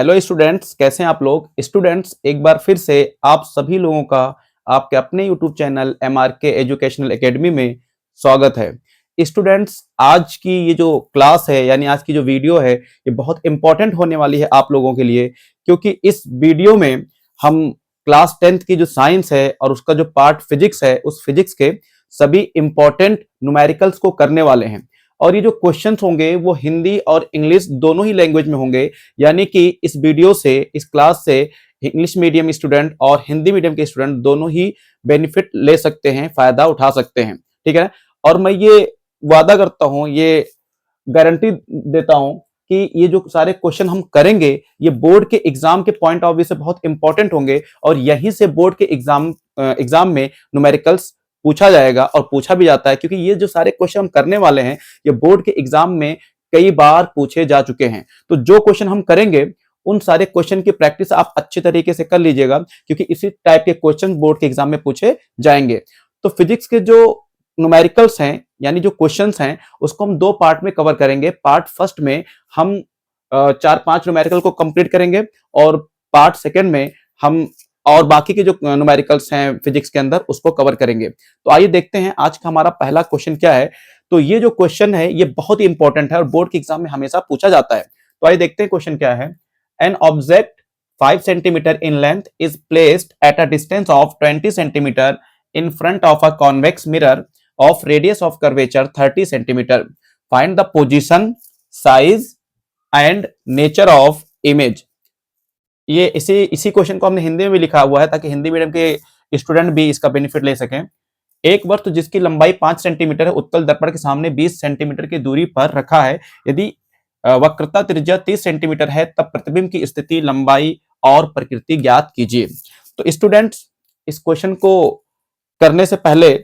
Hello students, कैसे हैं आप लोग। स्टूडेंट्स, एक बार फिर से आप सभी लोगों का आपके अपने YouTube channel MRK educational academy में स्वागत है। स्टूडेंट्स, आज की ये जो क्लास है यानी आज की जो वीडियो है ये बहुत इंपॉर्टेंट होने वाली है आप लोगों के लिए, क्योंकि इस वीडियो में हम क्लास 10th की जो साइंस है और उसका जो पार्ट फिजिक्स है उस फिजिक्स के सभी इंपॉर्टेंट न्यूमेरिकल्स को करने वाले हैं। और ये जो क्वेश्चंस होंगे वो हिंदी और इंग्लिश दोनों ही लैंग्वेज में होंगे, यानी कि इस वीडियो से, इस क्लास से इंग्लिश मीडियम स्टूडेंट और हिंदी मीडियम के स्टूडेंट दोनों ही बेनिफिट ले सकते हैं, फायदा उठा सकते हैं। ठीक है। और मैं ये वादा करता हूं, ये गारंटी देता हूं कि ये जो सारे क्वेश्चन हम करेंगे ये बोर्ड के एग्जाम के पॉइंट ऑफ व्यू से बहुत इंपॉर्टेंट होंगे और यहीं से बोर्ड के एग्जाम में न्यूमेरिकल्स पूछा जाएगा और पूछा भी जाता है, क्योंकि ये जो सारे क्वेश्चन हम करने वाले हैं ये बोर्ड के एग्जाम में कई बार पूछे जा चुके हैं। तो जो क्वेश्चन हम करेंगे उन सारे क्वेश्चन की प्रैक्टिस आप अच्छे तरीके से कर लीजिएगा, क्योंकि इसी टाइप के क्वेश्चन बोर्ड के एग्जाम में पूछे जाएंगे। तो फिजिक्स के जो न्यूमेरिकल्स हैं यानी जो क्वेश्चंस हैं उसको हम दो पार्ट में कवर करेंगे। पार्ट फर्स्ट में हम 4-5 न्यूमेरिकल को कंप्लीट करेंगे और पार्ट सेकंड में हम और बाकी के जो न्यूमेरिकल्स हैं फिजिक्स के अंदर उसको कवर करेंगे। तो आइए देखते हैं आज का हमारा पहला क्वेश्चन क्या है। तो ये जो क्वेश्चन है ये बहुत ही इंपॉर्टेंट है और बोर्ड के एग्जाम में हमेशा पूछा जाता है। तो आइए देखते हैं क्वेश्चन क्या है। An object 5 centimetre in length is placed at a distance of 20 centimetre in front of a convex mirror of radius of curvature 30 centimeter. Find the position, size and nature of image. ये इसी question को हमने हिंदी में भी लिखा हुआ है ताकि हिंदी मीडियम के स्टूडेंट भी इसका बेनिफिट ले सकें। एक वस्तु जिसकी लंबाई 5 सेंटीमीटर है उत्तल दर्पण के सामने 20 सेंटीमीटर की दूरी पर रखा है। यदि वक्रता त्रिज्या 30 सेंटीमीटर है तब प्रतिबिंब की स्थिति, लंबाई और प्रकृति ज्ञात कीजिए। तो स्टूडेंट्स, इस क्वेश्चन को करने से पहले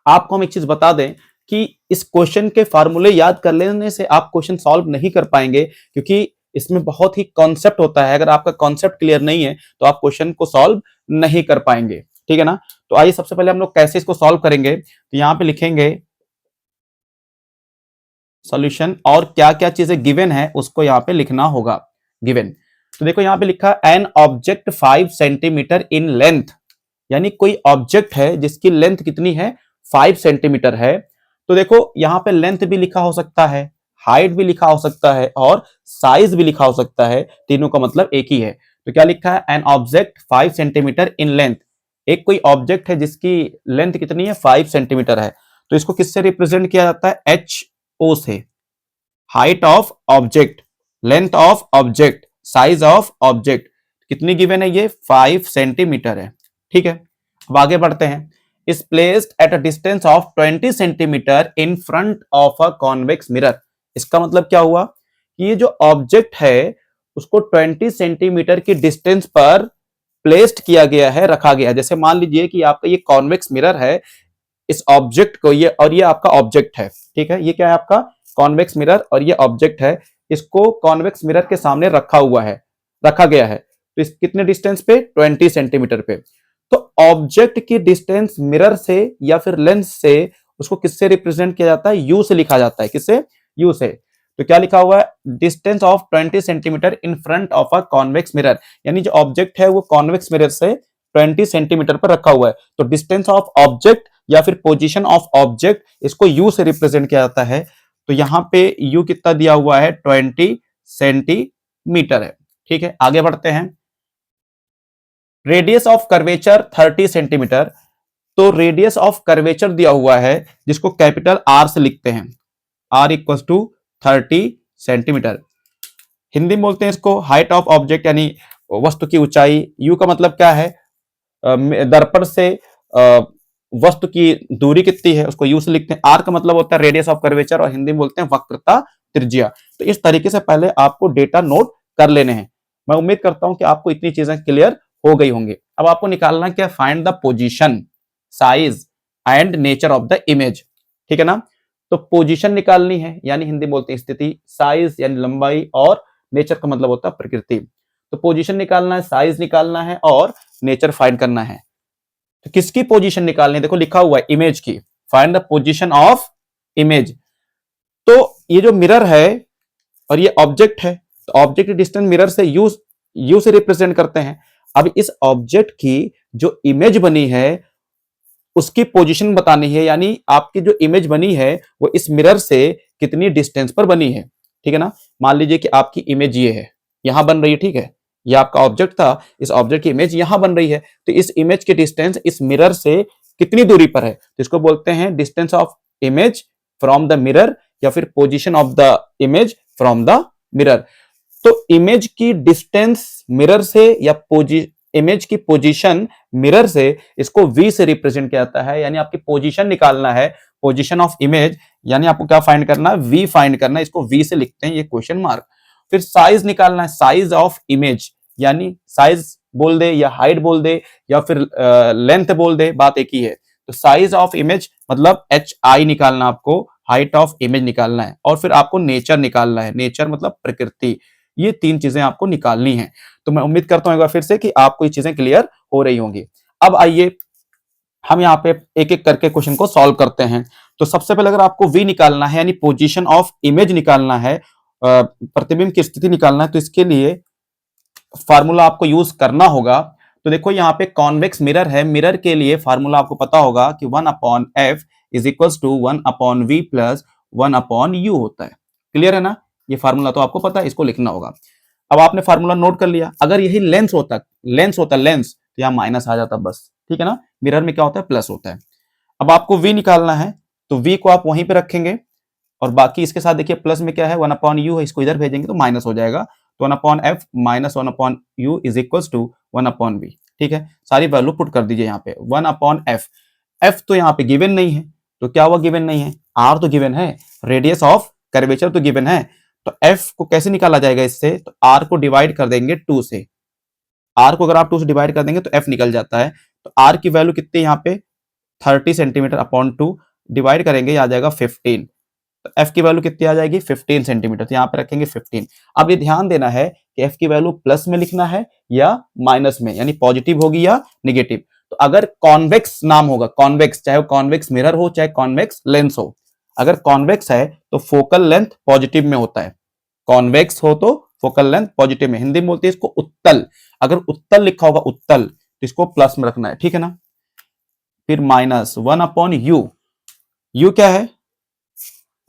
आपको हम एक चीज बता दें कि इस क्वेश्चन के फार्मूले याद कर लेने से आप क्वेश्चन सॉल्व नहीं कर पाएंगे, क्योंकि इसमें बहुत ही कॉन्सेप्ट होता है। अगर आपका कॉन्सेप्ट क्लियर नहीं है तो आप क्वेश्चन को सॉल्व नहीं कर पाएंगे। ठीक है ना। तो आइए सबसे पहले हम लोग कैसे इसको सॉल्व करेंगे। तो यहां पे लिखेंगे सॉल्यूशन और क्या क्या चीजें गिवन है उसको यहां पे लिखना होगा। गिवन तो देखो यहां पे लिखा an object 5 centimetre in length, यानी कोई ऑब्जेक्ट है जिसकी लेंथ कितनी है 5 सेंटीमीटर है। तो देखो यहां पे लेंथ भी लिखा हो सकता है, हाइट भी लिखा हो सकता है और साइज भी लिखा हो सकता है। तीनों का मतलब एक ही है। तो क्या लिखा है, an object 5 centimetre in length. एक कोई ऑब्जेक्ट है जिसकी लेंथ कितनी है 5 सेंटीमीटर है। तो इसको किससे रिप्रेजेंट किया जाता है, HO से। Height of object, length of object, size of object कितनी गिवन है, ये 5 सेंटीमीटर है। ठीक है। अब आगे बढ़ते हैं। is placed at a distance of 20 centimetre in front of a convex mirror। इसका मतलब क्या हुआ कि ये जो ऑब्जेक्ट है उसको 20 सेंटीमीटर की डिस्टेंस पर प्लेस्ड किया गया है, रखा गया है। जैसे मान लीजिए कि आपका ये कॉन्वेक्स मिरर है, इस ऑब्जेक्ट को ये और ये आपका ऑब्जेक्ट है। ठीक है। ये क्या है, आपका कॉन्वेक्स मिरर और ये ऑब्जेक्ट है। इसको कॉन्वेक्स मिरर के सामने रखा गया है। तो इस कितने डिस्टेंस पे, 20 सेंटीमीटर पे। तो ऑब्जेक्ट की डिस्टेंस मिरर से या फिर लेंस से उसको किससे रिप्रेजेंट किया जाता है, यू से लिखा जाता है। किससे, यू से। तो क्या लिखा हुआ है, distance of 20 centimetre in front of a convex mirror, यानी जो ऑब्जेक्ट है वो कॉन्वेक्स मिरर से 20 सेंटीमीटर पर रखा हुआ है। तो डिस्टेंस ऑफ ऑब्जेक्ट या फिर पोजीशन ऑफ ऑब्जेक्ट, इसको यू से रिप्रेजेंट किया जाता है। तो यहां पे यू कितना दिया हुआ है, 20 सेंटीमीटर है। ठीक है। आगे बढ़ते हैं। Radius of curvature 30 centimetre. तो रेडियस ऑफ कर्वेचर दिया हुआ है जिसको कैपिटल R से लिखते हैं, R equal to 30 centimetre. Hindi में बोलते हैं इसको हाइट ऑफ ऑब्जेक्ट, यानी वस्तु की ऊंचाई। U का मतलब क्या है, दर्पण से वस्तु की दूरी कितनी है उसको U से लिखते हैं। R का मतलब होता है रेडियस ऑफ कर्वेचर और हिंदी में बोलते हैं वक्रता त्रिज्या। तो इस तरीके से पहले आपको डेटा नोट कर लेने हैं। मैं उम्मीद करता हूं कि आपको इतनी चीजें क्लियर हो गई होंगी। अब आपको निकालना क्या, find the position, size and nature of the image. ठीक है ना। तो पोजीशन निकालनी है, यानी हिंदी बोलते हैं स्थिति, साइज यानी लंबाई और नेचर का मतलब होता है प्रकृति। तो पोजीशन निकालना है, साइज निकालना है और नेचर फाइंड करना है। तो किसकी पोजीशन निकालनी है, देखो लिखा हुआ है इमेज की। Find the position of image. तो ये जो मिरर है और ये ऑब्जेक्ट है, तो ऑब्जेक्ट की डिस्टेंस मिरर से यू से रिप्रेजेंट करते हैं। अब इस ऑब्जेक्ट की जो इमेज बनी है उसकी पोजीशन बतानी है, यानी आपकी जो इमेज बनी है वो इस मिरर से कितनी डिस्टेंस पर बनी है, ठीक है ना। मान लीजिए कि आपकी इमेज ये है, यहां बन रही है, ठीक है, ये आपका ऑब्जेक्ट था, इस ऑब्जेक्ट की इमेज यहां बन रही है, तो इस इमेज की डिस्टेंस इस मिरर से कितनी दूरी पर है, तो इसको बोलते हैं distance of image from the mirror, या फिर position of the image from the mirror. तो इमेज की डिस्टेंस मिरर से या इमेज की पोजीशन मिरर से, इसको v से रिप्रेजेंट किया जाता है, यानी आपकी पोजीशन निकालना है, पोजीशन ऑफ इमेज, यानी आपको क्या फाइंड करना है, v फाइंड करना है, इसको v से लिखते हैं, ये क्वेश्चन मार्क। फिर साइज निकालना है, साइज ऑफ इमेज, यानी साइज बोल दे या हाइट बोल दे या फिर लेंथ बोल दे, बात एक ही है। तो साइज ऑफ इमेज मतलब hi निकालना आपको, हाइट ऑफ इमेज निकालना है, और फिर आपको नेचर निकालना है, नेचर मतलब प्रकृति। ये तीन चीजें आपको निकालनी है। तो मैं उम्मीद करता हूं एक बार फिर से कि आपको ये चीजें क्लियर हो रही होंगी। अब आइए हम यहाँ पे एक एक करके क्वेश्चन को सॉल्व करते हैं। तो सबसे पहले अगर आपको v निकालना है, यानी पोजीशन ऑफ इमेज निकालना है, प्रतिबिंब की स्थिति निकालना है, तो इसके लिए फार्मूला आपको यूज करना होगा। तो देखो यहाँ पे कॉन्वेक्स मिरर है, मिरर के लिए फार्मूला आपको पता होगा कि 1/f is equal to 1/v plus 1/u होता है। क्लियर है ना, ये फार्मूला तो आपको पता है, इसको लिखना होगा। अब आपने फार्मूला नोट कर लिया, अगर यही लेंस होता लेंस तो यहाँ माइनस आ जाता बस, ठीक है ना। मिरर में क्या होता है, प्लस होता है। अब आपको v निकालना है, तो v को आप वहीं पे रखेंगे, और बाकी इसके साथ देखिए प्लस में क्या है, 1/u है, इसको इधर भेजेंगे तो माइनस हो जाएगा, तो 1/f minus 1/u is equal to 1/v। ठीक है, सारी वैल्यू पुट कर दीजिए यहाँ पे 1/f। f तो यहाँ पे गिवन नहीं है, तो क्या हुआ गिवन नहीं है, r तो गिवन है, रेडियस ऑफ कर्वेचर तो गिवन है, तो f को कैसे निकाला जाएगा इससे, तो r को डिवाइड कर देंगे 2 से। r को अगर आप 2 से डिवाइड कर देंगे तो f निकल जाता है। तो r की वैल्यू कितनी है यहाँ पे 30 सेंटीमीटर अपॉन 2, डिवाइड करेंगे आ जाएगा 15। तो f की वैल्यू कितनी आ जाएगी 15 सेंटीमीटर, तो यहाँ पे रखेंगे 15। अब ये ध्यान देना है कि f की वैल्यू प्लस में लिखना है या माइनस में, यानी पॉजिटिव होगी या निगेटिव। तो अगर कॉन्वेक्स नाम होगा, कॉन्वेक्स, चाहे वो कॉन्वेक्स मिरर हो चाहे कॉन्वेक्स लेंस हो, अगर कॉन्वेक्स है तो फोकल लेंथ पॉजिटिव में होता है, कॉन्वेक्स हो तो फोकल लेंथ पॉजिटिव में, हिंदी में बोलते हैं इसको उत्तल। अगर उत्तल लिखा होगा उत्तल तो इसको प्लस में रखना है, ठीक है ना। फिर माइनस 1/u, u क्या है,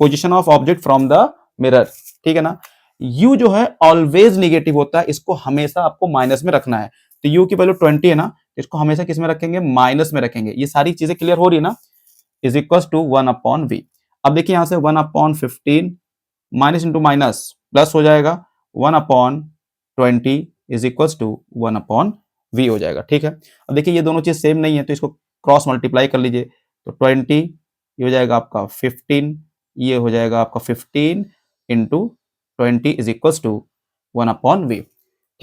position of object from the mirror, ठीक है ना। u जो है ऑलवेज निगेटिव होता है, इसको हमेशा आपको माइनस में रखना है। तो u की वैल्यू 20 है ना, इसको हमेशा किस में रखेंगे, माइनस में रखेंगे। ये सारी चीजें क्लियर हो रही है ना, इज इक्वल टू 1/v। अब देखिए यहां से 1/15 माइनस इंटू माइनस प्लस हो जाएगा, 1/20 इज इक्वल टू 1/v हो जाएगा, ठीक है। अब देखिए ये दोनों चीज सेम नहीं है, तो इसको क्रॉस मल्टीप्लाई कर लीजिए, तो 20 ये हो जाएगा आपका 15, ये हो जाएगा आपका 15 into 20 is equal to 1/v,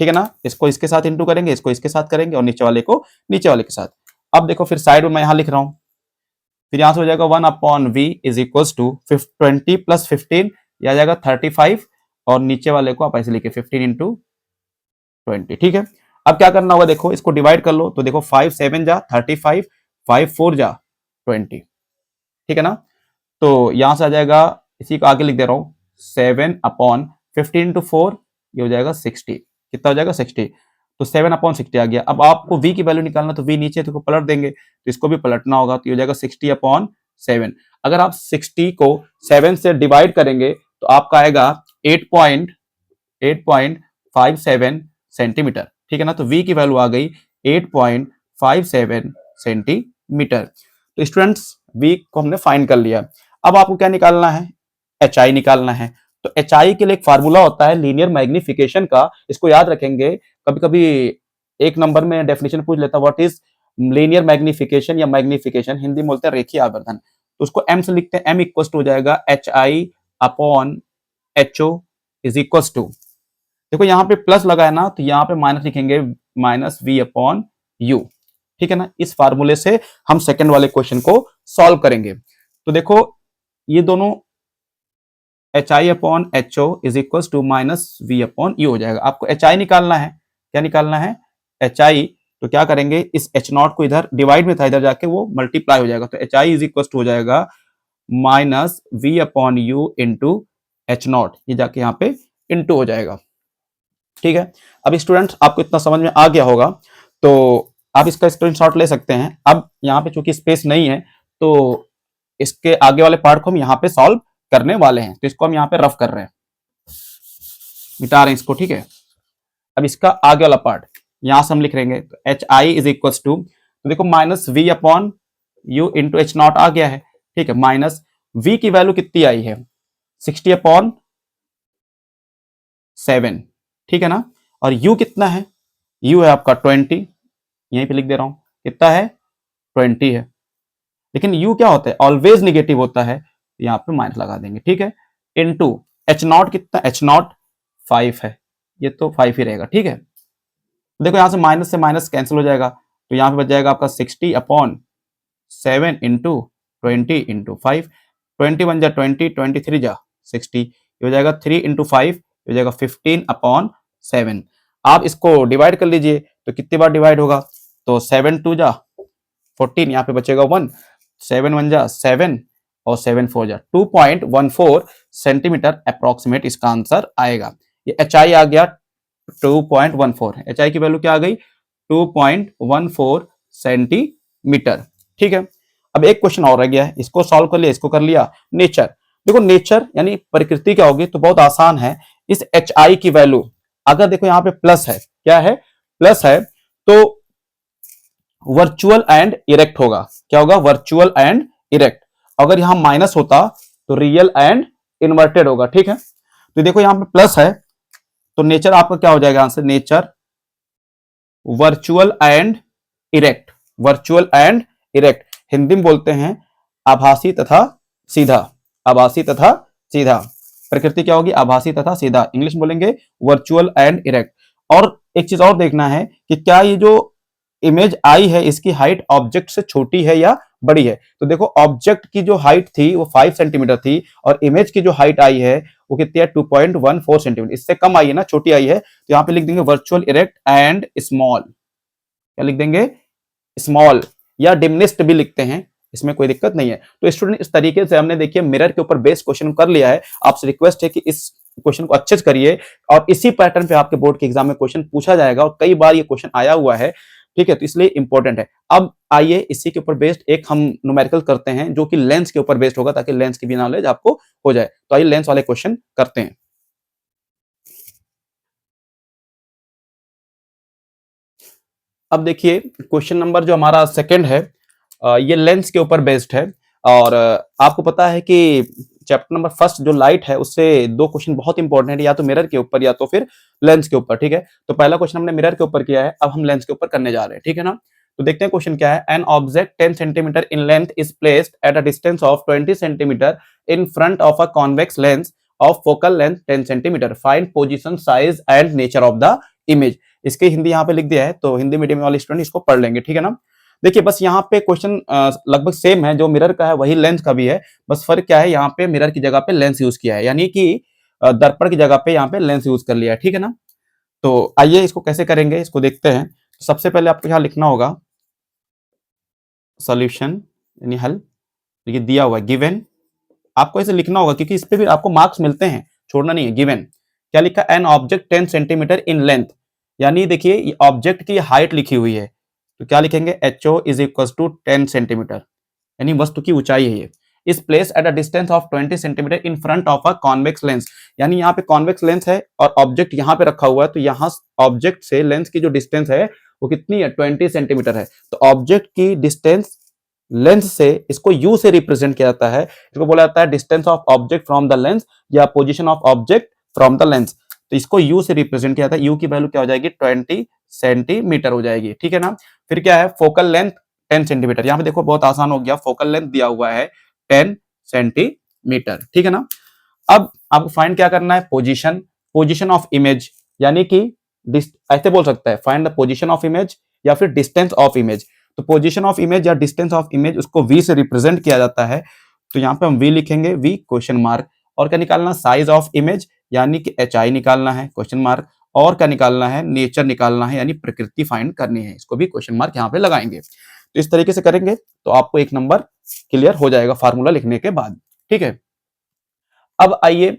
ठीक है ना। इसको इसके साथ इंटू करेंगे, इसको इसके साथ करेंगे, और नीचे वाले को नीचे वाले के साथ। अब देखो फिर साइड में मैं यहां लिख रहा हूं, फिर यहां से हो जाएगा 1/v is equal to 20 plus 15, यह आ जाएगा 35, और नीचे वाले को आप ऐसे लिखे 15 इंटू 20, ठीक है। अब क्या करना होगा, देखो इसको डिवाइड कर लो, तो देखो 5 7 जा 35, 5 4 जा 20, ठीक है ना। तो यहां से आ जाएगा, इसी को आगे लिख दे रहा हूं, 7/15 इंटू 4 ये हो जाएगा 60, कितना हो जाएगा 60, तो 7/60 आ गया। अब आपको v की वैल्यू निकालना, तो v नीचे तो पलट देंगे, तो इसको भी पलटना होगा, तो ये हो जाएगा 60/7। अगर आप 60 को 7 से डिवाइड करेंगे तो आपका आएगा 8.57 सेंटीमीटर, ठीक है ना। तो v की वैल्यू आ गई 8.57 सेंटीमीटर। तो स्टूडेंट्स v को हमने फाइंड कर लिया। अब आपको क्या निकालना है, hi निकालना है। तो hi के लिए एक फार्मूला होता है लीनियर मैग्निफिकेशन का, इसको याद रखेंगे। कभी कभी एक नंबर में डेफिनेशन पूछ लेता, व्हाट इज लीनियर मैग्निफिकेशन या मैग्निफिकेशन, हिंदी में बोलते हैं रेखीय आवर्धन। तो उसको m से लिखते हैं, m इक्वल टू हो जाएगा hi/ho इज इक्वल टू, देखो यहाँ पे प्लस लगा है ना, तो यहाँ पे माइनस लिखेंगे, -v/u, ठीक है ना। इस फार्मूले से हम सेकंड वाले क्वेश्चन को सॉल्व करेंगे। तो देखो ये दोनों hi/ho is equal to -v/u हो जाएगा। आपको hi निकालना है, क्या निकालना है hi, तो क्या करेंगे, इस h0 को इधर डिवाइड में था, इधर जाके वो मल्टीप्लाई हो जाएगा, तो hi इज इक्वल टू हो जाएगा -v/u इंटू h0, ये जाके यहाँ पे इंटू हो जाएगा, ठीक है। अब स्टूडेंट्स आपको इतना समझ में आ गया होगा, तो आप इसका स्क्रीनशॉट ले सकते हैं। अब यहाँ पे चूंकि स्पेस नहीं है, तो इसके आगे वाले पार्ट को हम यहाँ पे सॉल्व करने वाले हैं, तो इसको हम यहाँ पे रफ कर रहे हैं, मिटा रहे हैं इसको, ठीक है। अब इसका आगे वाला पार्ट यहां से हम लिख लेंगे, H I is equal to, तो देखो minus V upon U into H naught आ गया है, ठीक है। माइनस वी की वैल्यू कितनी आई है, 60 अपॉन 7, ठीक है ना। और यू कितना है, यू है आपका 20, यहीं पे लिख दे रहा हूं, कितना है 20 है। लेकिन यू क्या होता है, ऑलवेज निगेटिव होता है, यहां पे माइनस लगा देंगे, ठीक है। इनटू एच नॉट कितना, एच नॉट 5 है, ये तो 5 ही रहेगा, ठीक है। देखो यहां से माइनस कैंसिल हो जाएगा, तो यहां पे बच जाएगा आपका 60 अपॉन 7 इंटू 20 इंटू 5, 20 बन जा 20, 23 जा 60, ये हो जाएगा 3 इंटू 5, हो जाएगा 15 अपॉन 7। आप इसको डिवाइड कर लीजिए, तो कितनी बार डिवाइड होगा, तो 7 2 जा 14, यहाँ पे बचेगा 1, 7 1 जा 7 और 7 4 जा 2.14 सेंटीमीटर अप्रोक्सीमेट इसका आंसर आएगा। ये एच आई आ गया 2.14, एच आई की वैल्यू क्या आ गई 2.14 सेंटीमीटर, ठीक है। अब एक क्वेश्चन और रह गया है, इसको सॉल्व कर लिया, इसको कर लिया। नेचर, देखो नेचर यानी प्रकृति क्या होगी, तो बहुत आसान है। इस एच आई की वैल्यू अगर देखो यहाँ पे प्लस है, क्या है प्लस है, तो वर्चुअल एंड इरेक्ट होगा, क्या होगा वर्चुअल एंड इरेक्ट। अगर यहां माइनस होता तो रियल एंड इन्वर्टेड होगा, ठीक है। तो देखो यहां पे प्लस है, तो नेचर आपका क्या हो जाएगा answer, nature virtual and erect, virtual and erect Hindi में बोलते हैं आभासी तथा सीधा, आभासी तथा सीधा। प्रकृति क्या होगी, आभासी तथा सीधा, इंग्लिश में बोलेंगे वर्चुअल एंड इरेक्ट। और एक चीज और देखना है कि क्या ये जो इमेज आई है इसकी हाइट ऑब्जेक्ट से छोटी है या बड़ी है। तो देखो ऑब्जेक्ट की जो हाइट थी वो 5 सेंटीमीटर थी, और इमेज की जो हाइट आई है वो कितनी है 2.14 सेंटीमीटर, इससे कम आई है ना, छोटी आई है। तो यहाँ पे लिख देंगे वर्चुअल इरेक्ट एंड स्मॉल, क्या लिख देंगे स्मॉल, या डिमिनिस्ड भी लिखते हैं, इसमें कोई दिक्कत नहीं है। तो स्टूडेंट इस तरीके से हमने देखिए मिरर के ऊपर बेस्ड क्वेश्चन कर लिया है। आपसे रिक्वेस्ट है कि इस क्वेश्चन को अच्छे से करिए, और इसी पैटर्न पे आपके बोर्ड के एग्जाम में क्वेश्चन पूछा जाएगा, और कई बार ये क्वेश्चन आया हुआ है, ठीक है। तो इसलिए इंपॉर्टेंट है। अब आइए इसी के ऊपर बेस्ड एक हम न्यूमेरिकल करते हैं, जो कि लेंस के ऊपर बेस्ड होगा, ताकि लेंस की भी नॉलेज आपको हो जाए। तो आइए लेंस वाले क्वेश्चन करते हैं। अब देखिए क्वेश्चन नंबर जो हमारा सेकंड है, ये लेंस के ऊपर बेस्ड है। और आपको पता है कि चैप्टर नंबर फर्स्ट जो लाइट है उससे दो क्वेश्चन बहुत इंपॉर्टेंट है, या तो मिरर के ऊपर या तो फिर लेंस के ऊपर, ठीक है। तो पहला क्वेश्चन हमने मिरर के ऊपर किया है, अब हम लेंस के ऊपर करने जा रहे हैं, ठीक है ना। तो देखते हैं क्वेश्चन क्या है। An object 10 centimetre in length is placed at a distance of 20 centimetre in front of a convex lens of focal length 10 centimetre, find position size and nature of the image. इसकी हिंदी यहाँ पे लिख दिया है, तो Hindi medium वाले student इसको पढ़ लेंगे, ठीक है ना। देखिए बस यहाँ पे क्वेश्चन लगभग सेम है, जो मिरर का है वही लेंस का भी है, बस फर्क क्या है, यहाँ पे मिरर की जगह पे लेंस यूज किया है, यानी कि दर्पण की जगह पे यहाँ पे लेंस यूज कर लिया है, ठीक है ना। तो आइए इसको कैसे करेंगे, इसको देखते हैं। तो सबसे पहले आपको यहाँ लिखना होगा सॉल्यूशन, यानी हल, ये दिया हुआ है गिवन, आपको ऐसे लिखना होगा क्योंकि इस पे भी आपको मार्क्स मिलते हैं, छोड़ना नहीं है। गिवन क्या लिखा, an object 10 centimetre in length, यानी देखिए ऑब्जेक्ट की हाइट लिखी हुई है, तो क्या लिखेंगे H O is equal to 10 centimetre, यानी वस्तु की ऊंचाई है ये। इस place at a distance of 20 centimetre in front of a convex lens, यानी यहाँ पे कॉन्वेक्स लेंस है और ऑब्जेक्ट यहाँ पे रखा हुआ है, तो यहाँ ऑब्जेक्ट से लेंस की जो डिस्टेंस है वो कितनी है 20 सेंटीमीटर है। तो ऑब्जेक्ट की डिस्टेंस लेंस से, इसको यू से रिप्रेजेंट किया जाता है, इसको बोला जाता है distance of object from the lens या position of object from the lens. तो इसको यू से रिप्रेजेंट किया जाता है, यू की वैल्यू क्या हो जाएगी 20 सेंटीमीटर हो जाएगी, ठीक है ना। फिर क्या है फोकल लेंथ 10 सेंटीमीटर, यहाँ पे देखो बहुत आसान हो गया, फोकल लेंथ दिया हुआ है 10 सेंटीमीटर, ठीक है ना। अब आपको फाइंड क्या करना है, पोजीशन, पोजीशन ऑफ इमेज, यानी कि ऐसे बोल सकता है find the position of image या फिर डिस्टेंस ऑफ इमेज। तो पोजीशन ऑफ इमेज या डिस्टेंस ऑफ इमेज उसको वी से रिप्रेजेंट किया जाता है, तो यहाँ पे हम वी लिखेंगे, वी क्वेश्चन मार्क। और क्या निकालना, साइज ऑफ इमेज, यानी कि एच आई निकालना है क्वेश्चन मार्क। और क्या निकालना है, नेचर निकालना है, यानी प्रकृति फाइंड करनी है, इसको भी क्वेश्चन मार्क यहाँ पे लगाएंगे। तो इस तरीके से करेंगे तो आपको एक नंबर क्लियर हो जाएगा फार्मूला लिखने के बाद, ठीक है। अब आइए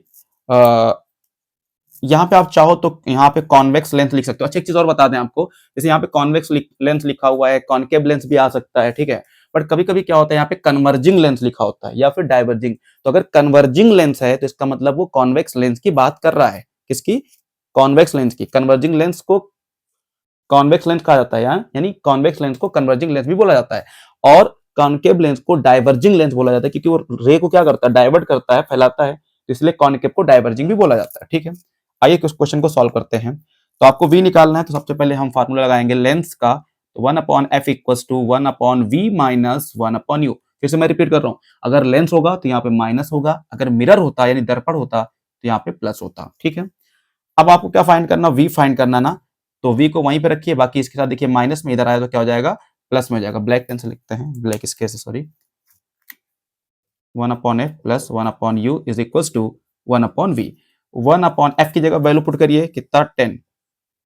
यहाँ पे आप चाहो तो यहाँ पे कॉन्वेक्स लेंथ लिख सकते हो। अच्छा एक चीज और बता दें आपको, जैसे यहाँ पे कॉन्वेक्स लेंथ लिखा हुआ है, कॉन्केव लेंथ भी आ सकता है, ठीक है। बट कभी कभी क्या होता है यहाँ पे कन्वर्जिंग लेंथ लिखा होता है या फिर डाइवर्जिंग। तो अगर कन्वर्जिंग लेंथ है तो इसका मतलब वो कॉन्वेक्स लेंथ की बात कर रहा है। किसकी? कॉन्वेक्स लेंथ की। कन्वर्जिंग लेंथ को कॉन्वेक्स लेंथ कहा जाता है, यानी कॉन्वेक्स लेंथ को कन्वर्जिंग लेंथ भी बोला जाता है, और कॉन्केव लेंथ को डाइवर्जिंग लेंथ बोला जाता है, क्योंकि वो रे को क्या करता है, डाइवर्ट करता है, फैलाता है, तो इसलिए कॉन्केव को डाइवर्जिंग भी बोला जाता है, ठीक है। आइए इस क्वेश्चन को सॉल्व करते हैं। तो आपको v निकालना है, तो सबसे पहले हम फार्मूला लगाएंगे लेंथ का, तो 1/f equals to 1/v minus 1/u। फिर से मैं रिपीट कर रहा हूं, अगर लेंस होगा तो यहाँ पे माइनस होगा, अगर मिरर होता यानी दर्पण होता तो यहाँ पे प्लस होता, ठीक है। अब आपको क्या फाइंड करना, v फाइंड करना ना, तो v को वहीं पे रखिए, बाकी इसके साथ देखिए माइनस में इधर आया तो क्या हो जाएगा, प्लस में हो जाएगा। ब्लैक पेन से लिखते हैं, ब्लैक इसके से sorry, 1/f plus 1/u is equals to 1/v। 1/f की जगह वैल्यू पुट करिए, कितना 10,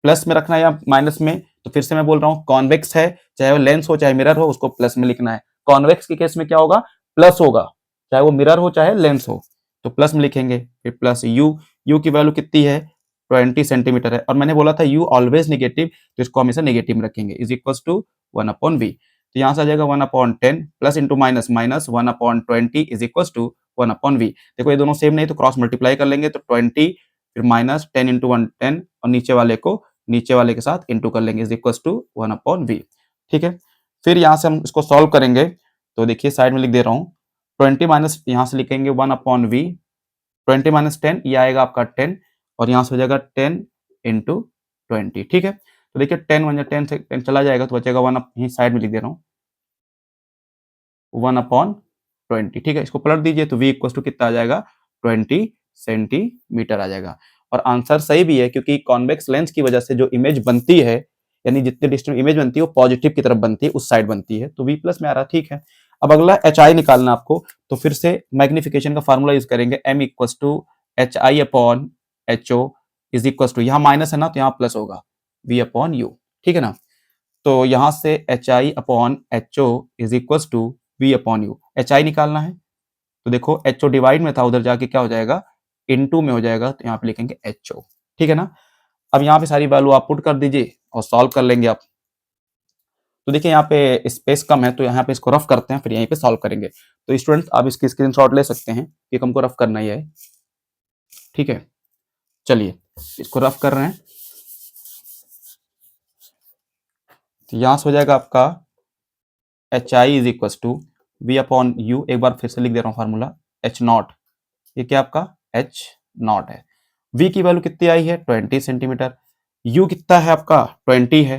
प्लस में रखना है या माइनस में, तो फिर से मैं बोल रहा हूँ कॉन्वेक्स है, चाहे वो लेंस हो चाहे मिरर हो, उसको प्लस में लिखना है। कॉन्वेक्स के केस में क्या होगा, प्लस होगा, चाहे वो मिरर हो चाहे लेंस हो, तो प्लस में लिखेंगे। फिर प्लस यू की वैल्यू कितनी है, 20 सेंटीमीटर है, और मैंने बोला था यू ऑलवेज निगेटिव, तो इसको हमेशा नेगेटिव में रखेंगे, इज इक्वल्स टू 1/v। तो यहाँ से आ जाएगा 1/10 plus into minus minus 1/20 is equals to 1/v। देखो ये दोनों सेम नहीं, तो क्रॉस मल्टीप्लाई कर लेंगे, तो 20 फिर माइनस 10 इंटू 1 10, और नीचे वाले को नीचे वाले के साथ इंटू कर लेंगे, इज इक्वल्स टू 1/v, ठीक है। फिर यहाँ से हम इसको सॉल्व करेंगे, तो देखिए साइड में लिख दे रहा हूँ, 20 माइनस यहाँ से लिखेंगे 1/v, 20 माइनस 10 ये आएगा आपका 10, और यहाँ से हो जाएगा 10 इंटू 20, ठीक है। तो देखिए 10 1 10 से 10 चला जाएगा, तो बचेगा 1, यहीं साइड में लिख दे रहा हूँ 1/20, ठीक है। इसको पलट दीजिए तो v इक्वल टू कितना आ जाएगा, 20 सेंटीमीटर आ जाएगा। और आंसर सही भी है, क्योंकि कॉन्वेक्स लेंस की वजह से जो इमेज बनती है, यानी जितने डिस्टेंस इमेज बनती है वो पॉजिटिव की तरफ बनती है, उस साइड बनती है, तो v प्लस में आ रहा, ठीक है। अब अगला एच आई निकालना आपको, तो फिर से मैग्निफिकेशन का फार्मूला यूज करेंगे, m equals to H I upon H O is equals to, यहाँ माइनस है ना तो यहाँ प्लस होगा, v अपॉन यू, ठीक है ना। तो यहाँ से H I upon H O is equals to v upon u, H I निकालना है, तो देखो एच ओ डिवाइड में था, उधर जाके क्या हो जाएगा, इनटू में हो जाएगा, तो यहाँ पे लिखेंगे एच ओ, ठीक है ना। अब यहाँ पे सारी वैल्यू आप पुट कर दीजिए और सॉल्व कर लेंगे आप। तो देखिए यहाँ पे स्पेस कम है, तो यहाँ पे इसको रफ करते हैं, फिर यहीं पे सॉल्व करेंगे। तो स्टूडेंट्स आप इसकी स्क्रीनशॉट ले सकते हैं कि हमको रफ करना ही है, ठीक है। चलिए इसको रफ कर रहे हैं, तो यहाँ से हो जाएगा आपका H I is equal to v upon u, एक बार फिर से लिख दे रहा हूँ फार्मूला, एच नॉट, ये क्या आपका एच नॉट है। v की वैल्यू कितनी आई है, 20 सेंटीमीटर, u कितना है आपका 20 है,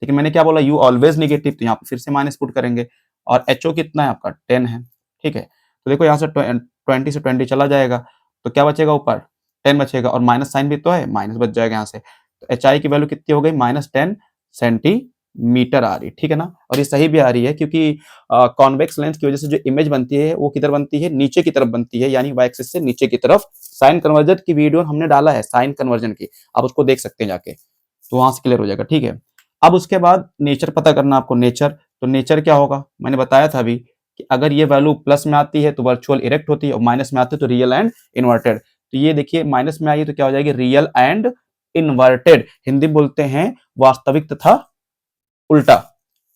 लेकिन मैंने क्या बोला, u ऑलवेज निगेटिव, तो यहाँ पे फिर से माइनस पुट करेंगे, और ho कितना है आपका 10 है, ठीक है। तो देखो यहाँ से 20 से 20 चला जाएगा, तो क्या बचेगा ऊपर, 10 बचेगा, और माइनस साइन भी तो है, माइनस बच जाएगा यहाँ से। तो एच आई की वैल्यू कितनी हो गई, -10 सेंटीमीटर आ रही, ठीक है ना। और ये सही भी आ रही है, क्योंकि कॉन्वेक्स लेंस की वजह से जो इमेज बनती है वो किधर बनती है, नीचे की तरफ बनती है, यानी वाई एक्सिस से नीचे की तरफ। साइन कन्वर्जन की वीडियो हमने डाला है, साइन कन्वर्जन की, आप उसको देख सकते हैं जाके, तो वहां से क्लियर हो जाएगा, ठीक है। अब उसके बाद नेचर पता करना आपको, नेचर, तो नेचर क्या होगा, मैंने बताया था अभी कि अगर ये वैल्यू प्लस में आती है तो वर्चुअल इरेक्ट होती है, और माइनस में आती है तो रियल एंड इन्वर्टेड। तो ये देखिए माइनस में आई तो क्या हो जाएगी, रियल एंड इन्वर्टेड, हिंदी बोलते हैं वास्तविक तथा उल्टा,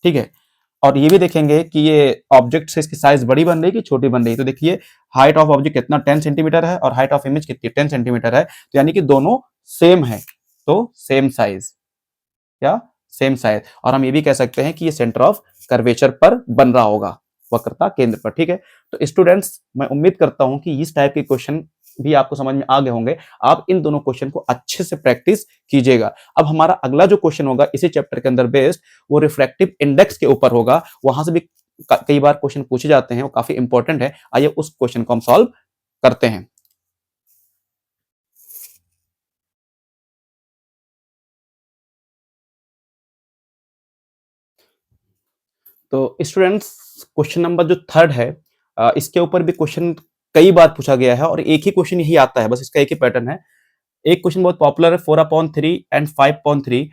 ठीक है। और ये भी देखेंगे कि ये ऑब्जेक्ट से इसकी साइज बड़ी बन रही है कि छोटी बन रही है, तो देखिए हाइट ऑफ ऑब्जेक्ट कितना 10 सेंटीमीटर है, और हाइट ऑफ इमेज कितनी 10 सेंटीमीटर है, तो यानी कि दोनों सेम है, तो सेम साइज, क्या सेम साइज। और हम ये भी कह सकते हैं कि ये सेंटर ऑफ कर्वेचर पर बन रहा होगा, वक्रता केंद्र पर, ठीक है। तो स्टूडेंट्स मैं उम्मीद करता हूं कि इस टाइप के क्वेश्चन भी आपको समझ में आ गए होंगे। आप इन दोनों क्वेश्चन को अच्छे से प्रैक्टिस कीजिएगा। अब हमारा अगला जो क्वेश्चन होगा इसी चैप्टर के अंदर बेस्ड, वो रिफ्रैक्टिव इंडेक्स के ऊपर होगा, वहां से भी कई बार क्वेश्चन पूछे जाते हैं, वो काफी इंपॉर्टेंट है। आइए उस क्वेश्चन को हम सॉल्व करते हैं। तो स्टूडेंट्स क्वेश्चन नंबर जो थर्ड है, इसके ऊपर भी क्वेश्चन कई बार पूछा गया है, और एक ही क्वेश्चन यही आता है, बस इसका एक ही पैटर्न है। एक क्वेश्चन बहुत पॉपुलर है, 4/3 एंड 5/3,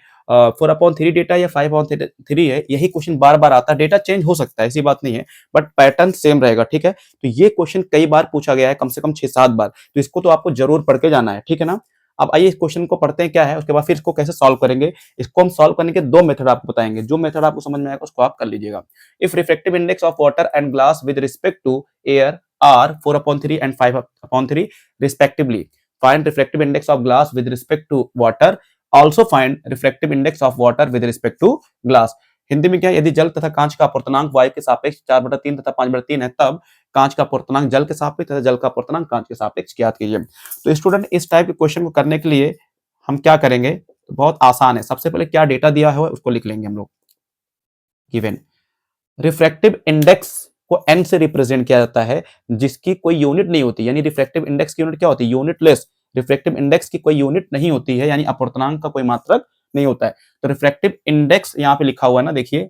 4/3 डेटा या 5/3 है, यही क्वेश्चन बार बार आता है। डेटा चेंज हो सकता है, ऐसी बात नहीं है, बट पैटर्न सेम रहेगा, ठीक है। तो ये क्वेश्चन कई बार पूछा गया है, कम से कम 6-7 बार, तो इसको तो आपको जरूर पढ़ के जाना है, ठीक है ना। अब आइए इस क्वेश्चन को पढ़ते हैं क्या है, उसके बाद फिर इसको कैसे सॉल्व करेंगे। इसको हम सॉल्व करने के दो मेथड आपको बताएंगे, जो मेथड आपको समझ में आएगा उसको आप कर लीजिएगा। If refractive index of water and glass with respect to air are 4/3 and 5/3 respectively, find refractive index of glass with respect to water, also find refractive index of water with respect to glass। Hindi में क्या है, यदि जल तथा कांच का अपूर्णांक वायु के सापेक्ष 4/3 तथा 5/3 है, तब कांच का अपूर्णांक जल के सापेक्ष तथा जल का अपूर्णांक कांच के सापेक्ष ज्ञात कीजिए। तो स्टूडेंट इस टाइप के क्वेश्चन को करने के लिए हम क्या करेंगे, तो बहुत आसान है। सबसे पहले क्या डेटा दिया है उसको लिख लेंगे हम लोग। गिवन रिफ्रैक्टिव इंडेक्स को n से रिप्रेजेंट किया जाता है, जिसकी कोई यूनिट नहीं होती, यानी रिफ्रैक्टिव इंडेक्स की यूनिट क्या होती है, यूनिटलेस। रिफ्रैक्टिव इंडेक्स की कोई यूनिट नहीं होती है, यानी अपूर्णांक का कोई मात्रक नहीं होता है। तो रिफ्रैक्टिव इंडेक्स यहाँ पे लिखा हुआ है ना, देखिए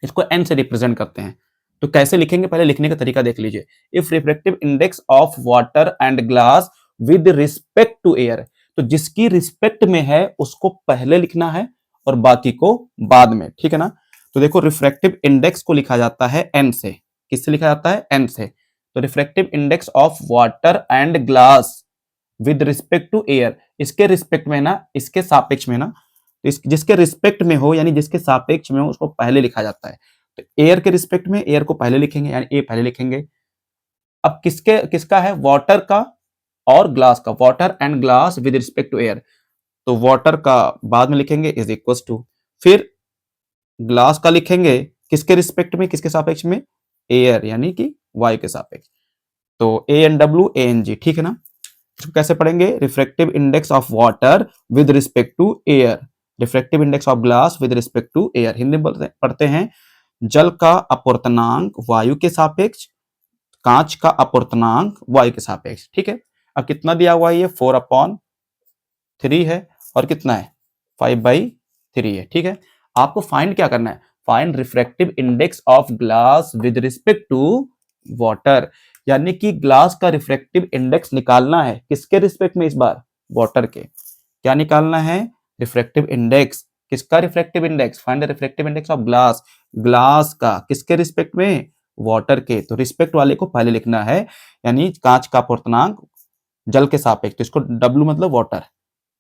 इसको n से रिप्रेजेंट करते हैं। तो कैसे लिखेंगे, पहले लिखने का तरीका देख लीजिए। If refractive index of water and glass with respect to air, तो जिसकी रिस्पेक्ट में है उसको पहले लिखना है और बाकी को बाद में, ठीक है ना। तो देखो रिफ्रैक्टिव इंडेक्स को लिखा जाता है n से। किससे लिखा जाता है, n से। तो refractive index of water and glass with respect to air, इसके रिस्पेक्ट में ना, इसके सापेक्ष में ना, जिसके रिस्पेक्ट में हो यानी जिसके सापेक्ष में हो उसको पहले लिखा जाता है। तो एयर के रिस्पेक्ट में एयर को पहले लिखेंगे, यानी ए पहले लिखेंगे। अब किसका है, वाटर का और ग्लास का, water and glass with respect to air, तो वाटर का बाद में लिखेंगे इज इक्वल टू, फिर ग्लास का लिखेंगे किसके रिस्पेक्ट में, किसके सापेक्ष में, एयर यानी कि वायु के सापेक्ष। तो A N W A N G, ठीक है ना। इसको कैसे पढ़ेंगे, refractive index of water with respect to air, refractive index of glass with respect to air. Hindi में पढ़ते हैं जल का अपूर्णांक वायु के सापेक्ष, कांच का अपूर्णांक वायु के सापेक्ष, ठीक है। अब कितना दिया हुआ है, ये 4/3 है और कितना है 5/3 है, ठीक है। आपको फाइंड क्या करना है, find refractive index of glass with respect to water, यानी कि ग्लास का रिफ्रैक्टिव इंडेक्स निकालना है, किसके रिस्पेक्ट में, इस बार वाटर के। क्या निकालना है, रिफ्रैक्टिव इंडेक्स, किसका refractive index, find the refractive index of glass, glass का किसके रिस्पेक्ट में, वाटर के। तो रिस्पेक्ट वाले को पहले लिखना है, यानी कांच का अपूर्णांक जल के सापेक्ष, तो इसको W मतलब वाटर,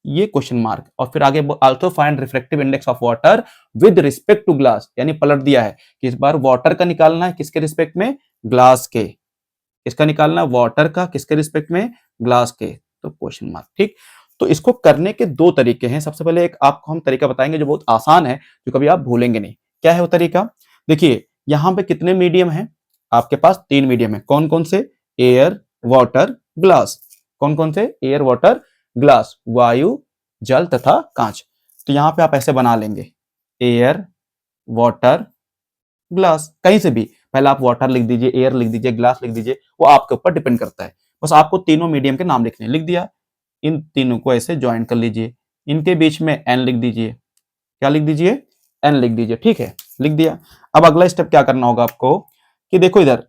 ये क्वेश्चन मार्क, और फिर आगे also find refractive index of water with respect to glass, यानी पलट दिया है कि इस बार वाटर का निकालना है किसके रिस्पेक्ट में, ग्लास के। इसका निकालना है वाटर का किसके रिस्पेक्ट में, ग्लास के, तो क्वेश्चन मार्क, ठीक। तो इसको करने के दो तरीके हैं। सबसे पहले एक आपको हम तरीका बताएंगे जो बहुत आसान है, जो कभी आप भूलेंगे नहीं। क्या है वो तरीका, देखिए यहां पे कितने मीडियम है आपके पास, 3 मीडियम है। कौन कौन से, एयर वाटर ग्लास। कौन कौन से, एयर वाटर ग्लास, वायु जल तथा कांच। तो यहां पे आप ऐसे बना लेंगे, एयर वाटर ग्लास, कहीं से भी पहले आप वाटर लिख दीजिए, एयर लिख दीजिए, ग्लास लिख दीजिए, वो आपके ऊपर डिपेंड करता है। बस आपको तीनों मीडियम के नाम लिखने, लिख दिया, इन तीनों को ऐसे ज्वाइन कर लीजिए, इनके बीच में एन लिख दीजिए, क्या लिख दीजिए, एन लिख दीजिए, ठीक है, लिख दिया। अब अगला स्टेप क्या करना होगा आपको, कि देखो इधर,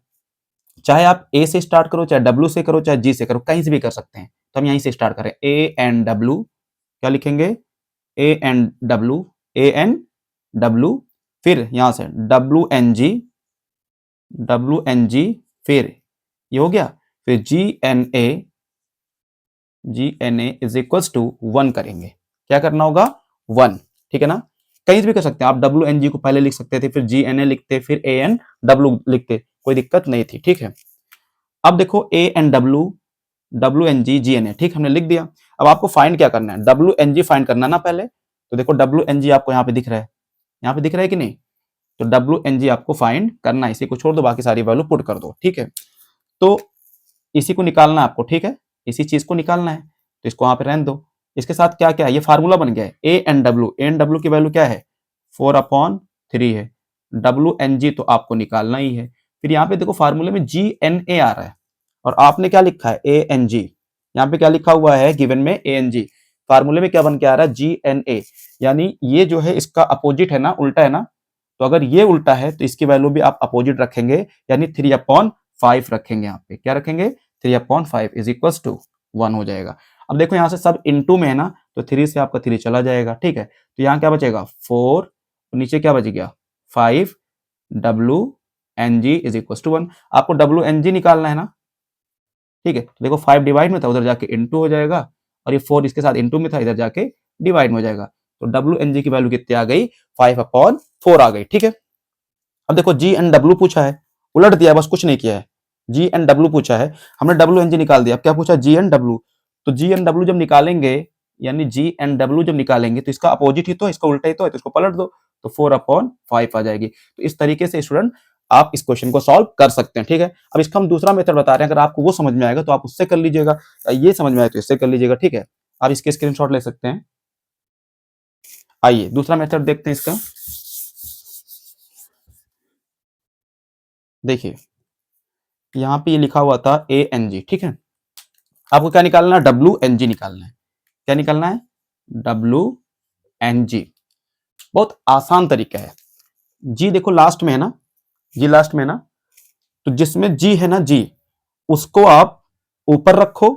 चाहे आप ए से स्टार्ट करो, चाहे डब्ल्यू से करो, चाहे जी से करो, कहीं से भी कर सकते हैं। तो हम यहीं से स्टार्ट करें, ए एन डब्ल्यू, क्या लिखेंगे, A N W, A N W, फिर यहां से W N G, W N G, फिर ये हो गया, फिर G N A, G N A is equals to 1 करेंगे। क्या करना होगा, 1, ठीक है ना। कहीं से भी कर सकते हैं आप, डब्ल्यू एन जी को पहले लिख सकते थे, फिर जी एन ए लिखते, फिर ए एन डब्ल्यू लिखते, कोई दिक्कत नहीं थी, ठीक है। अब देखो A N W, W N G, G N A, ठीक, हमने लिख दिया। अब आपको फाइंड क्या करना है, डब्ल्यू एन जी फाइंड करना ना पहले। तो देखो डब्ल्यू एन जी आपको यहाँ पे दिख रहा है, यहाँ पे दिख रहा है कि नहीं, तो डब्ल्यू एन जी आपको फाइंड करना है, इसी को छोड़ दो, बाकी सारी वैल्यू पुट कर दो, ठीक है। तो इसी को निकालना है आपको, ठीक है, इसी चीज को निकालना है, तो इसको वहां पे रहने दो। इसके साथ क्या क्या है, ये फार्मूला बन गया है, ए एन डब्ल्यू की वैल्यू क्या है, 4/3 है, डब्ल्यू एन जी तो आपको निकालना ही है। फिर यहाँ पे देखो फार्मूले में जी एन ए आ रहा है, और आपने क्या लिखा है, ए एन जी, यहाँ पे क्या लिखा हुआ है गिवन में, ए एन जी, फार्मूले में क्या बन के आ रहा है, जी एन ए, यानी ये जो है इसका अपोजिट है ना, उल्टा है ना। तो अगर ये उल्टा है तो इसकी वैल्यू भी आप अपोजिट रखेंगे, यानी 3/5 रखेंगे, यहाँ पे क्या रखेंगे, 3/5 इज इक्वल टू 1 हो जाएगा। अब देखो यहाँ से सब इनटू में है ना, तो 3 से आपका 3 चला जाएगा, ठीक है। तो यहाँ क्या बचेगा, 4, नीचे क्या बच गया, 5, W N G is equal to 1। आपको डब्ल्यू एन जी निकालना है ना, ठीक है। तो देखो 5 डिवाइड में था, उधर जाके इनटू हो जाएगा, और ये 4 इसके साथ इनटू में था, इधर जाके डिवाइड में हो जाएगा। तो WNG की वैल्यू कितनी आ गई? 5/4 आ गई। ठीक है, अब देखो GNW पूछा है, उलट दिया है, बस कुछ नहीं किया है। GNW पूछा है, हमने WNG निकाल दिया। अब क्या पूछा? GNW। तो GNW जब निकालेंगे, यानी GNW जब निकालेंगे तो इसका अपोजिट ही तो है, इसका उल्टा ही तो है, तो इसको पलट दो तो 4/5 आ जाएगी। तो इस तरीके से स्टूडेंट आप इस क्वेश्चन को सॉल्व कर सकते हैं। ठीक है, अब इसका हम दूसरा मेथड बता रहे हैं, अगर आपको वो समझ में आएगा तो आप उससे कर लीजिएगा, ये समझ में आए तो इससे कर लीजिएगा। ठीक है, आप इसके स्क्रीनशॉट ले सकते हैं। आइए दूसरा मेथड देखते हैं इसका। देखिए यहाँ पे ये लिखा हुआ था ANG। ठीक है, आपको क्या निकालना है? WNG निकालना है। क्या निकालना है? WNG। बहुत आसान तरीका है। जी देखो लास्ट में है ना, जी लास्ट में है ना, तो जिसमें जी है ना, जी उसको आप ऊपर रखो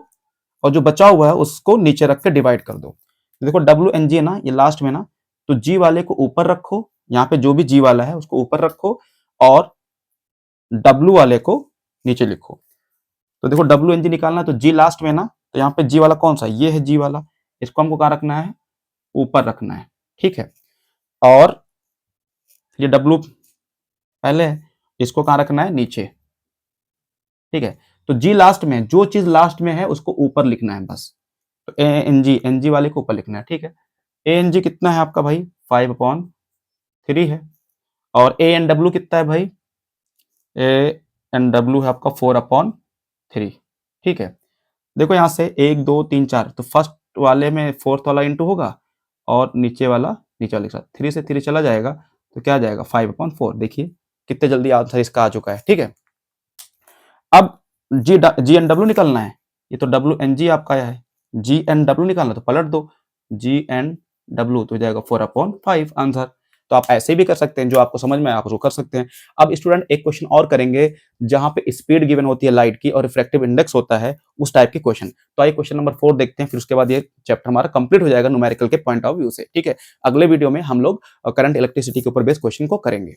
और जो बचा हुआ है उसको नीचे रख के डिवाइड कर दो। देखो WNG है ना, ये लास्ट में ना, तो जी वाले को ऊपर रखो, यहाँ पे जो भी जी वाला है उसको ऊपर रखो और W वाले को नीचे लिखो। तो देखो WNG निकालना है तो जी लास्ट में ना, तो यहाँ पे जी वाला कौन सा? ये है जी वाला, इसको हमको कहाँ रखना है? ऊपर रखना है। ठीक है, और ये W पहले है, इसको कहाँ रखना है? नीचे। ठीक है, तो जी लास्ट में, जो चीज लास्ट में है उसको ऊपर लिखना है बस। तो एनजी वाले को ऊपर लिखना है। ठीक है, एनजी कितना है आपका भाई? 5/3 है। और ANW कितना है भाई? ANW है आपका 4/3। ठीक है, देखो यहां से 1 2 3 4, तो फर्स्ट वाले में फोर्थ वाला इंटू होगा और नीचे वाला नीचे वाले के साथ 3 से 3 चला जाएगा, तो क्या आ जाएगा? 5/4। देखिए कितने जल्दी आंसर इसका आ चुका है। ठीक है, अब GNW निकलना है, ये तो WNG आपका आया है, GNW निकालना तो पलट दो, GNW तो हो जाएगा 4/5 आंसर। तो आप ऐसे भी कर सकते हैं, जो आपको समझ में आए आप उसको कर सकते हैं। अब स्टूडेंट एक क्वेश्चन और करेंगे जहां पे स्पीड गिवन होती है लाइट की और रिफ्रैक्टिव इंडेक्स होता है, उस टाइप के क्वेश्चन। तो आइए क्वेश्चन नंबर 4 देखते हैं, फिर उसके बाद ये चैप्टर हमारा कंप्लीट हो जाएगा न्यूमेरिकल के पॉइंट ऑफ व्यू से। ठीक है, अगले वीडियो में हम लोग करंट इलेक्ट्रिसिटी के ऊपर बेस्ड क्वेश्चन को करेंगे।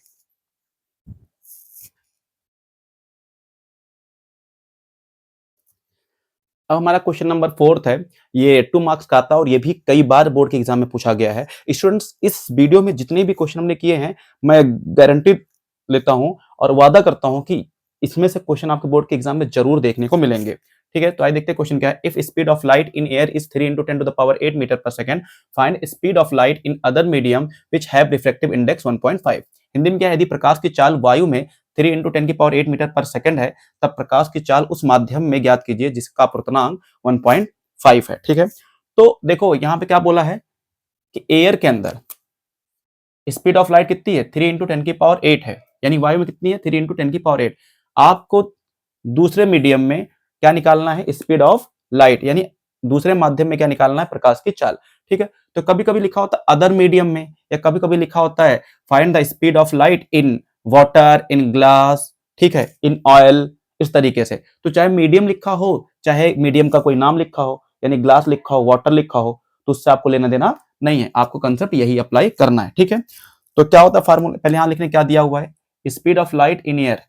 अब हमारा क्वेश्चन नंबर 4 है, ये 2 मार्क्स का आता है और ये भी कई बार बोर्ड के एग्जाम में पूछा गया है। स्टूडेंट्स इस वीडियो में जितने भी क्वेश्चन हमने किए हैं, मैं गारंटी लेता हूं और वादा करता हूं कि इसमें से क्वेश्चन आपके बोर्ड के एग्जाम में जरूर देखने को मिलेंगे। ठीक है, तो आइए देखते हैं क्वेश्चन क्या है। If speed of light in air is 3 × 10⁸ metre per second, find speed of light in other medium which have refractive index 1.5। Hindi में क्या है? यदि प्रकाश की चाल वायु में 3 × 10⁸ मीटर पर सेकंड है, तब प्रकाश की चाल उस माध्यम में ज्ञात कीजिए जिसका अपवर्तनांक 1.5 है। ठीक है, तो देखो यहाँ पे क्या बोला है कि एयर के अंदर स्पीड ऑफ लाइट कितनी है? 3 × 10⁸ है, यानी वायु में कितनी है? 3 × 10⁸। आपको दूसरे मीडियम में क्या निकालना है? स्पीड ऑफ लाइट, यानी दूसरे माध्यम में क्या निकालना है? प्रकाश की चाल। ठीक है, तो कभी कभी लिखा होता है अदर मीडियम में, या कभी कभी लिखा होता है find the speed of light in water, in glass, ठीक है, इन ऑयल, इस तरीके से। तो चाहे मीडियम लिखा हो, चाहे मीडियम का कोई नाम लिखा हो, यानी ग्लास लिखा हो, वाटर लिखा हो, तो उससे आपको लेना देना नहीं है, आपको कंसेप्ट यही अप्लाई करना है। ठीक है, तो क्या होता है फार्मूला? पहले यहां लिखने क्या दिया हुआ है? Speed of light in air.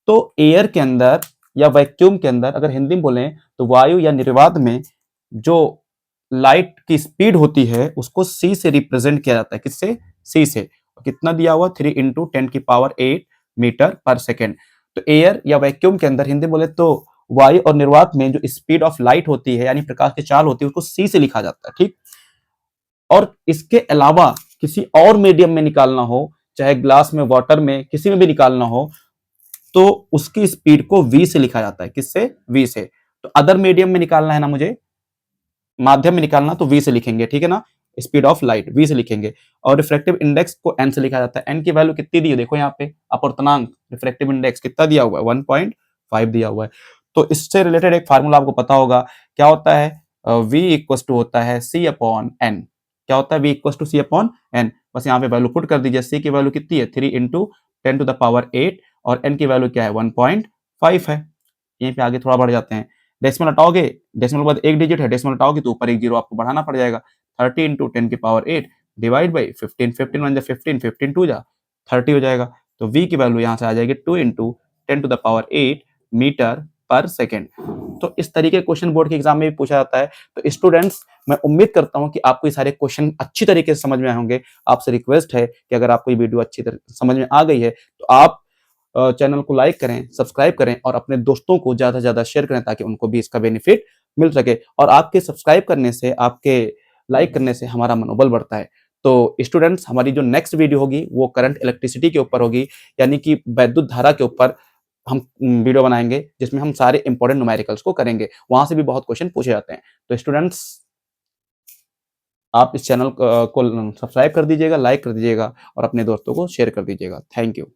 तो एयर के अंदर या वैक्यूम के अंदर, अगर हिंदी में बोले तो वायु या निर्वात में जो लाइट की स्पीड होती है उसको c से रिप्रेजेंट किया जाता है। किससे? c से। कितना दिया हुआ? 3 × 10⁸ मीटर पर सेकेंड। तो एयर या वैक्यूम के अंदर हिंदी बोले तो वायु और निर्वात में जो स्पीड ऑफ लाइट होती है, यानी प्रकाश की चाल होती है, उसको c से लिखा जाता है। ठीक, और इसके अलावा किसी और मीडियम में निकालना हो, चाहे ग्लास में, वाटर में, किसी में भी निकालना हो, तो उसकी स्पीड को v से लिखा जाता है। किससे? v से। तो अदर मीडियम में निकालना है ना मुझे, माध्यम में निकालना, तो v से लिखेंगे। ठीक है ना, स्पीड ऑफ लाइट v से लिखेंगे। और रिफ्रैक्टिव इंडेक्स को n से लिखा जाता है। n की वैल्यू कितनी दी है? देखो यहाँ पे अपवर्तनांक रिफ्रैक्टिव इंडेक्स कितना दिया हुआ है? 1.5 दिया हुआ है। तो इससे रिलेटेड एक फार्मूला आपको पता होगा, क्या होता है? v इक्वल टू होता है c/n। क्या होता है? v equal to c/n। बस यहाँ पे वैल्यू पुट कर दीजिए। c की वैल्यू कितनी है? 3 × 10⁸ और n की वैल्यू क्या है? 1.5 है। यहीं पे आगे थोड़ा बढ़ जाते हैं, डेसिमल हटाओगे, डेसिमल के बाद एक डिजिट है, डेसिमल हटाओगे तो ऊपर एक जीरो आपको बढ़ाना पड़ जाएगा। 30 × 10⁸ डिवाइड बाई 15, 15 1 15, 15 2 30 हो जाएगा। तो v की वैल्यू यहाँ से आ जाएगी 2 × 10⁸ मीटर पर सेकेंड। तो इस तरीके क्वेश्चन बोर्ड के एग्जाम में भी पूछा जाता है। तो स्टूडेंट्स, मैं उम्मीद करता हूं कि आपको ये सारे क्वेश्चन अच्छी तरीके से समझ में आए होंगे। आपसे रिक्वेस्ट है कि अगर आपको ये वीडियो अच्छी तरह समझ में आ गई है तो आप चैनल को लाइक करें, सब्सक्राइब करें और अपने दोस्तों को ज्यादा से ज्यादा शेयर करें ताकि उनको भी इसका बेनिफिट मिल सके। और आपके सब्सक्राइब करने से, आपके लाइक करने से हमारा मनोबल बढ़ता है। तो स्टूडेंट्स, हमारी जो नेक्स्ट वीडियो होगी वो करंट इलेक्ट्रिसिटी के ऊपर होगी, यानी कि वैद्युत धारा के ऊपर हम वीडियो बनाएंगे जिसमें हम सारे इंपॉर्टेंट न्यूमेरिकल्स को करेंगे। वहां से भी बहुत क्वेश्चन पूछे जाते हैं। तो स्टूडेंट्स, आप इस चैनल को सब्सक्राइब कर दीजिएगा, लाइक कर दीजिएगा और अपने दोस्तों को शेयर कर दीजिएगा। Thank you.